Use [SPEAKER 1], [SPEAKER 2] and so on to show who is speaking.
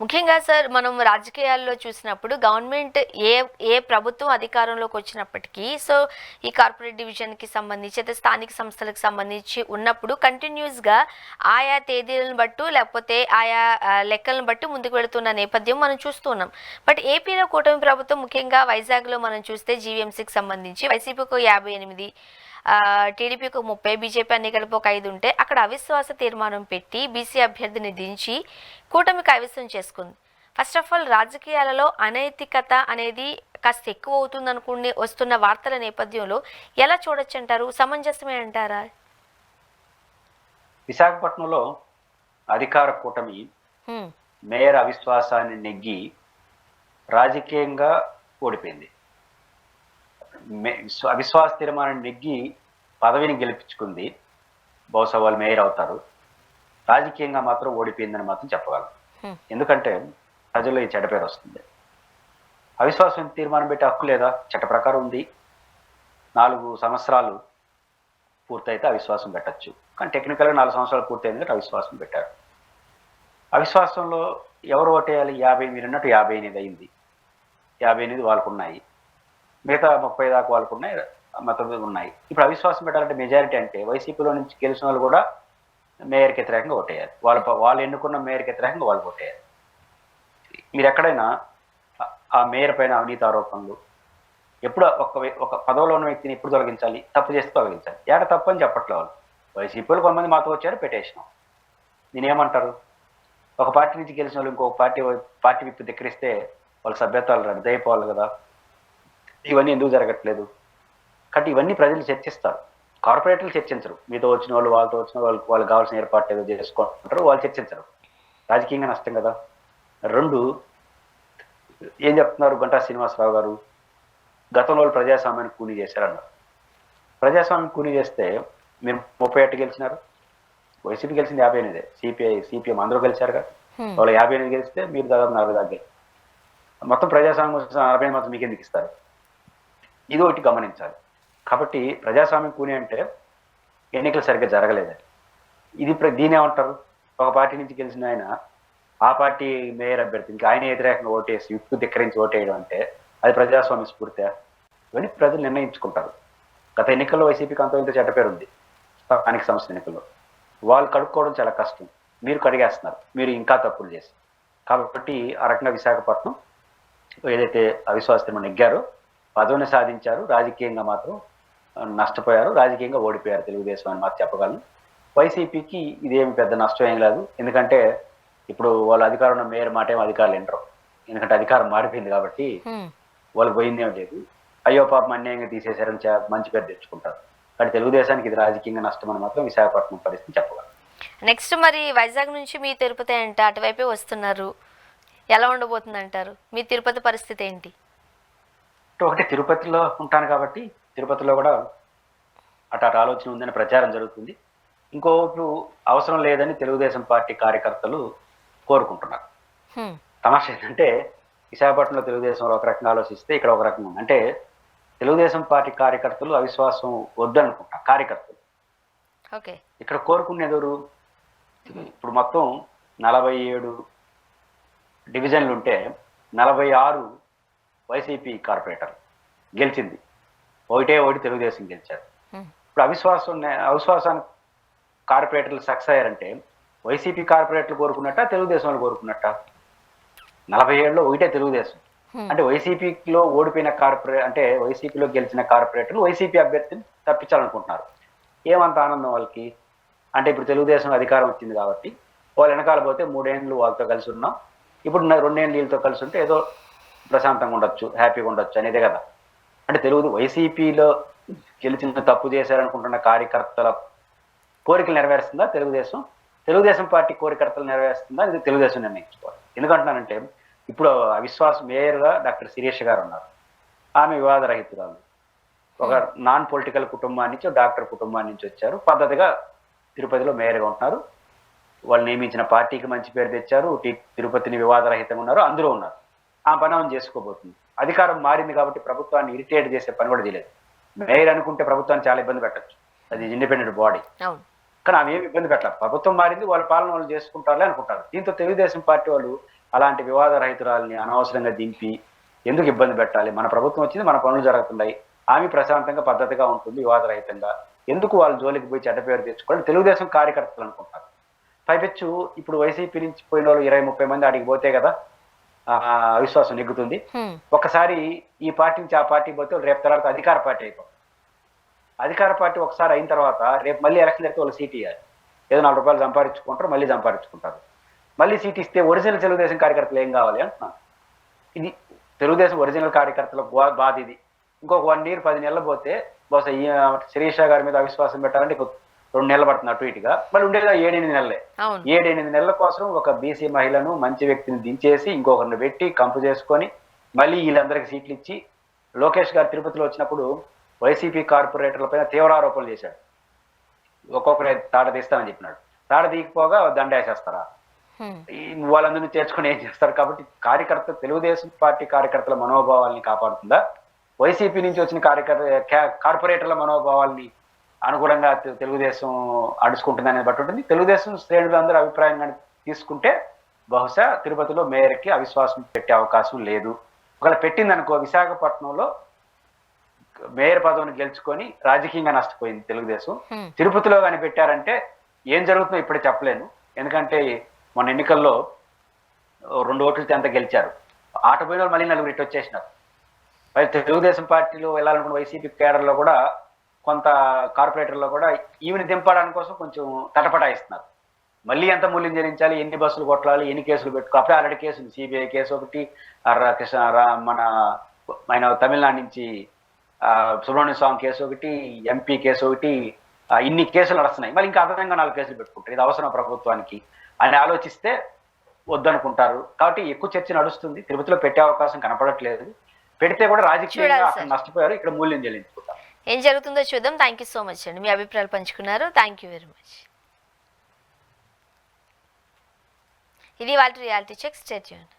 [SPEAKER 1] ముఖ్యంగా సార్ మనం రాజకీయాల్లో చూసినప్పుడు గవర్నమెంట్ ఏ ఏ ప్రభుత్వం అధికారంలోకి వచ్చినప్పటికీ ఈ కార్పొరేట్ డివిజన్కి సంబంధించి అయితే స్థానిక సంస్థలకు సంబంధించి ఉన్నప్పుడు కంటిన్యూస్గా ఆయా తేదీలను బట్టు లేకపోతే ఆయా లెక్కలను బట్టి ముందుకు వెళుతున్న నేపథ్యం మనం చూస్తున్నాం. బట్ ఏపీలో కూటమి ప్రభుత్వం ముఖ్యంగా వైజాగ్లో మనం చూస్తే జీవీఎంసీకి సంబంధించి వైసీపీకి 58, టీడీపీకి 30, బీజేపీ అన్ని కలిపి ఒక 5 ఉంటే అక్కడ అవిశ్వాస తీర్మానం పెట్టి బీసీ అభ్యర్థిని దించి కూటమి కైవసం చేసుకుంది. ఫస్ట్ ఆఫ్ ఆల్ రాజకీయాలలో అనైతికత అనేది కాస్త ఎక్కువ అవుతుంది అనుకుని వస్తున్న వార్తల నేపథ్యంలో ఎలా చూడొచ్చు అంటారు? సమంజసమే అంటారా?
[SPEAKER 2] విశాఖపట్నంలో అధికార కూటమి మేయర్ అవిశ్వాసాన్ని నెగ్గి రాజకీయంగా ఓడిపోయింది. అవిశ్వాస తీర్మానాన్ని నెగ్గి పదవిని గెలిపించుకుంది. బహుశా వాళ్ళు మేయర్ అవుతారు. రాజకీయంగా మాత్రం ఓడిపోయిందని మాత్రం చెప్పగలం. ఎందుకంటే ప్రజల్లో ఈ చెడ్డ పేరు వస్తుంది. అవిశ్వాసం తీర్మానం పెట్టే హక్కు లేదా? చట్ట ప్రకారం ఉంది. 4 సంవత్సరాలు పూర్తయితే అవిశ్వాసం పెట్టచ్చు. కానీ టెక్నికల్గా 4 సంవత్సరాలు పూర్తయింది కాబట్టి అవిశ్వాసం పెట్టారు. అవిశ్వాసంలో ఎవరు ఓటేయాలి? 50, మీరు అన్నట్టు 58 అయింది. 58 వాళ్ళకు ఉన్నాయి, మిగతా 30 దాకా వాళ్ళకు ఉన్నాయి, మొత్తం ఉన్నాయి. ఇప్పుడు అవిశ్వాసం పెట్టాలంటే మెజారిటీ అంటే వైసీపీలో నుంచి గెలిచిన వాళ్ళు కూడా మేయర్కి వ్యతిరేకంగా ఓటేయాలి. వాళ్ళు ఎన్నుకున్న మేయర్కి వ్యతిరేకంగా వాళ్ళు ఓటేయాలి. మీరు ఎక్కడైనా ఆ మేయర్ పైన అవినీతి ఆరోపణలు ఎప్పుడు ఒక పదవిలో ఉన్న వ్యక్తిని ఎప్పుడు తొలగించాలి? తప్పు చేస్తే తొలగించాలి. ఏడ తప్పు అని చెప్పట్లే వాళ్ళు. వైసీపీలో కొంతమంది మాతో వచ్చారు, పెట్టేసినాం. నేనేమంటారు? ఒక పార్టీ నుంచి గెలిచిన వాళ్ళు ఇంకొక పార్టీ విప్పు ధిక్కరిస్తే వాళ్ళ సభ్యత్వాలు రద్దు అయిపోవాలి కదా. ఇవన్నీ ఎందుకు జరగట్లేదు? కాబట్టి ఇవన్నీ ప్రజలు చర్చిస్తారు. కార్పొరేటర్లు చర్చించరు. మీతో వచ్చిన వాళ్ళు, వాళ్ళతో వచ్చిన వాళ్ళకి కావాల్సిన ఏర్పాట్లు ఏదో చేసుకుంటారు, వాళ్ళు చర్చించరు. రాజకీయంగా నష్టం కదా. 2, ఏం చెప్తున్నారు గంటా శ్రీనివాసరావు గారు? గతంలో వాళ్ళు ప్రజాస్వామ్యాన్ని కూలీ చేశారన్నారు. ప్రజాస్వామ్యం కూలీ చేస్తే మీరు 31 గెలిచినారు, వైసీపీ గెలిచింది 58. సిపిఎం అందరూ గెలిచారుగా. వాళ్ళు 58 గెలిస్తే మీరు దాదాపు 40 దాకా గెలిచారు. మొత్తం ప్రజాస్వామ్యం 40 మాత్రం మీకు ఎందుకు ఇస్తారు? ఇది ఒకటి గమనించాలి. కాబట్టి ప్రజాస్వామ్యం కూని అంటే ఎన్నికలు సరిగ్గా జరగలేదని. దీని ఏమంటారు? ఒక పార్టీ నుంచి గెలిచిన ఆయన ఆ పార్టీ మేయర్ అభ్యర్థి ఇంకా ఆయన వ్యతిరేకంగా ఓటేసి విప్పు ధిక్కరించి ఓటేయడం అంటే అది ప్రజాస్వామ్య స్ఫూర్తి? ఇవన్నీ ప్రజలు నిర్ణయించుకుంటారు. గత ఎన్నికల్లో వైసీపీకి అంత ఇంత చెడ్డ పేరు ఉంది. స్థానిక సంస్థ ఎన్నికల్లో వాళ్ళు కడుక్కోవడం చాలా కష్టం. మీరు కడిగేస్తున్నారు, మీరు ఇంకా తప్పులు చేసి. కాబట్టి ఆ రకంగా విశాఖపట్నం ఏదైతే అవిశ్వాస తీర్మానం నెగ్గారో పదవిని సాధించారు, రాజకీయంగా మాత్రం నష్టపోయారు, రాజకీయంగా ఓడిపోయారు తెలుగుదేశం అని మాత్రం చెప్పగలను. వైసీపీకి ఇదేమి పెద్ద నష్టం ఏం లేదు. ఎందుకంటే ఇప్పుడు వాళ్ళు అధికారంలో మేయర్ మాట ఏమో అధికారులు వినరు. ఎందుకంటే అధికారం మారిపోయింది కాబట్టి వాళ్ళు పోయిందేం లేదు. అయ్యో పాపం అన్యాయంగా తీసేశారని మంచి పేరు తెచ్చుకుంటారు. కానీ తెలుగుదేశానికి ఇది రాజకీయంగా నష్టం అని మాత్రం విశాఖపట్నం పరిస్థితి చెప్పగలను.
[SPEAKER 1] నెక్స్ట్ మరి వైజాగ్ నుంచి మీ తిరుపతి అంటే అటువైపే వస్తున్నారు, ఎలా ఉండబోతుంది అంటారు? మీ తిరుపతి పరిస్థితి ఏంటి?
[SPEAKER 2] ఒకటి తిరుపతిలో ఉంటాను కాబట్టి తిరుపతిలో కూడా అటు ఆలోచన ఉందని ప్రచారం జరుగుతుంది. ఇంకోటి అవసరం లేదని తెలుగుదేశం పార్టీ కార్యకర్తలు కోరుకుంటున్నారు. తమాషా ఏంటంటే విశాఖపట్నంలో తెలుగుదేశంలో ఒక రకంగా ఆలోచిస్తే ఇక్కడ ఒక రకంగా ఉంది. అంటే తెలుగుదేశం పార్టీ కార్యకర్తలు అవిశ్వాసం వద్దనుకుంటారు కార్యకర్తలు. ఇక్కడ కోరుకునేది ఎవరు? ఇప్పుడు మొత్తం 47 డివిజన్లు ఉంటే 46 వైసీపీ కార్పొరేటర్ గెలిచింది, ఒకటి తెలుగుదేశం గెలిచారు. ఇప్పుడు అవిశ్వాసాన్ని కార్పొరేటర్లు సక్సెస్ అయ్యారంటే వైసీపీ కార్పొరేటర్లు కోరుకున్నట్ట, తెలుగుదేశం వాళ్ళు కోరుకున్నట్ట? 47లో ఒకటే తెలుగుదేశం అంటే వైసీపీలో ఓడిపోయిన అంటే వైసీపీలో గెలిచిన కార్పొరేటర్లు వైసీపీ అభ్యర్థిని తప్పించాలనుకుంటున్నారు. ఏమంత ఆనందం వాళ్ళకి? అంటే ఇప్పుడు తెలుగుదేశం అధికారం వచ్చింది కాబట్టి వాళ్ళు వెనకాల పోతే 3 ఏళ్ళు వాళ్ళతో కలిసి ఉన్నాం, ఇప్పుడు 2 ఏళ్ళు వీళ్ళతో కలిసి ఉంటే ఏదో ప్రశాంతంగా ఉండొచ్చు, హ్యాపీగా ఉండొచ్చు అనేదే కదా. అంటే వైసీపీలో గెలిచిన తప్పు చేశారనుకుంటున్న కార్యకర్తల కోరికలు నెరవేరుస్తుందా తెలుగుదేశం? తెలుగుదేశం పార్టీ కోరికర్తలు నెరవేరుస్తుందా? ఇది తెలుగుదేశం నిర్ణయించుకోవాలి. ఎందుకంటున్నానంటే ఇప్పుడు అవిశ్వాస మేయర్గా డాక్టర్ శిరీష్ గారు ఉన్నారు. ఆమె వివాదరహితురాలు, ఒక నాన్ పొలిటికల్ కుటుంబాన్ని నుంచి, డాక్టర్ కుటుంబాన్ని నుంచి వచ్చారు. పద్ధతిగా తిరుపతిలో మేయర్గా ఉంటున్నారు. వాళ్ళు నియమించిన పార్టీకి మంచి పేరు తెచ్చారు, తిరుపతిని వివాదరహితంగా ఉన్నారు, అందులో ఉన్నారు. ఆ పని ఆమె చేసుకోబోతుంది. అధికారం మారింది కాబట్టి ప్రభుత్వాన్ని ఇరిటేట్ చేసే పని కూడా చేయలేదు. మేయర్ అనుకుంటే ప్రభుత్వాన్ని చాలా ఇబ్బంది పెట్టచ్చు, అది ఇండిపెండెంట్ బాడీ. కానీ ఆమె ఏమి ఇబ్బంది పెట్టాలి. ప్రభుత్వం మారింది, వాళ్ళ పాలన వాళ్ళు చేసుకుంటారులే అనుకుంటారు. దీంతో తెలుగుదేశం పార్టీ వాళ్ళు అలాంటి వివాద రహితురాలని అనవసరంగా దింపి ఎందుకు ఇబ్బంది పెట్టాలి? మన ప్రభుత్వం వచ్చింది, మన పనులు జరుగుతున్నాయి, ఆమె ప్రశాంతంగా పద్ధతిగా ఉంటుంది, వివాదరహితంగా, ఎందుకు వాళ్ళ జోలికి పోయి చెడ్డ పేరు తెచ్చుకోవాలి? తెలుగుదేశం కార్యకర్తలు అనుకుంటారు. పైపెచ్చు ఇప్పుడు వైసీపీ నుంచి పోయిన వాళ్ళు 20-30 మంది ఆడికి పోతే కదా అవిశ్వాసం నెగ్గుతుంది. ఒకసారి ఈ పార్టీ నుంచి ఆ పార్టీ పోతే రేపు తర్వాత అధికార పార్టీ అయిపోతుంది. అధికార పార్టీ ఒకసారి అయిన తర్వాత రేపు మళ్ళీ ఎలక్షన్ జరిగితే వాళ్ళు సీట్ ఇవ్వాలి. ఏదో 4 రూపాయలు సంపాదించుకుంటారు, మళ్ళీ సంపాదించుకుంటారు. మళ్ళీ సీట్ ఇస్తే ఒరిజినల్ తెలుగుదేశం కార్యకర్తలు ఏం కావాలి అంటున్నాను. ఇది తెలుగుదేశం ఒరిజినల్ కార్యకర్తల బాధ. ఇది ఇంకొక 1 year 10 నెలలు పోతే బహుశా శిరీష గారి మీద అవిశ్వాసం పెట్టాలంటే 2 నెలలు పడుతుంది అటు ఇటుగా. మళ్ళీ ఉండేదా 7-8 నెలలే. 7-8 నెలల కోసం ఒక బీసీ మహిళను, మంచి వ్యక్తిని దించేసి ఇంకొకరిని పెట్టి కంపు చేసుకొని మళ్ళీ వీళ్ళందరికీ సీట్లు ఇచ్చి, లోకేష్ గారు తిరుపతిలో వచ్చినప్పుడు వైసీపీ కార్పొరేటర్ల పైన తీవ్ర ఆరోపణలు చేశాడు. ఒక్కొక్కరే తాట తీస్తామని చెప్పినాడు. తాట తీయకపోగా దండేసేస్తారా? వాళ్ళందరినీ చేర్చుకొని ఏం చేస్తారు? కాబట్టి తెలుగుదేశం పార్టీ కార్యకర్తల మనోభావాల్ని కాపాడుతుందా, వైసీపీ నుంచి వచ్చిన కార్పొరేటర్ల మనోభావాల్ని అనుగుణంగా తెలుగుదేశం అడుచుకుంటుందనేది బట్టి ఉంటుంది. తెలుగుదేశం శ్రేణులందరూ అభిప్రాయం కానీ తీసుకుంటే బహుశా తిరుపతిలో మేయర్కి అవిశ్వాసం పెట్టే అవకాశం లేదు. ఒకవేళ పెట్టిందనుకో, విశాఖపట్నంలో మేయర్ పదవిని గెలుచుకొని రాజకీయంగా నష్టపోయింది తెలుగుదేశం. తిరుపతిలో కానీ పెట్టారంటే ఏం జరుగుతుందో ఇప్పుడే చెప్పలేను. ఎందుకంటే మొన్న ఎన్నికల్లో 2 ఓట్లతో ఎంత గెలిచారు. ఆట పోయిన వాళ్ళు మళ్ళీ 4 ఇటు వచ్చేసినారు. తెలుగుదేశం పార్టీలో వెళ్ళాలనుకున్న వైసీపీ కేడర్లో కూడా కొంత కార్పొరేటర్లో కూడా ఈవిని దింపడానికి కోసం కొంచెం తటపటాయిస్తున్నారు. మళ్ళీ ఎంత మూల్యం చెల్లించాలి, ఎన్ని బస్సులు కొట్టాలి, ఎన్ని కేసులు పెట్టుకోవాలి. అప్పుడే ఆల్రెడీ కేసులు, సిబిఐ కేసు ఒకటి, మన తమిళనాడు నుంచి సుబ్రహ్మణ్య స్వామి కేసు ఒకటి, ఎంపీ కేసు ఒకటి, ఇన్ని కేసులు నడుస్తున్నాయి. మళ్ళీ ఇంకా అదనంగా 4 కేసులు పెట్టుకుంటారు. ఇది అవసరం ప్రభుత్వానికి అని ఆలోచిస్తే వద్దనుకుంటారు. కాబట్టి ఎక్కువ చర్చ నడుస్తుంది. తిరుపతిలో పెట్టే అవకాశం కనపడట్లేదు. పెడితే కూడా రాజకీయంగా అక్కడ నష్టపోయారు, ఇక్కడ మూల్యం చెల్లించుకుంటారు.
[SPEAKER 1] ఏం జరుగుతుందో చూద్దాం. థ్యాంక్ యూ సో మచ్ అండి, మీ అభిప్రాయాలు పంచుకున్నారు. Thank you very much. ఇది వాళ్ళ రియాలిటీ చెక్. Stay tuned.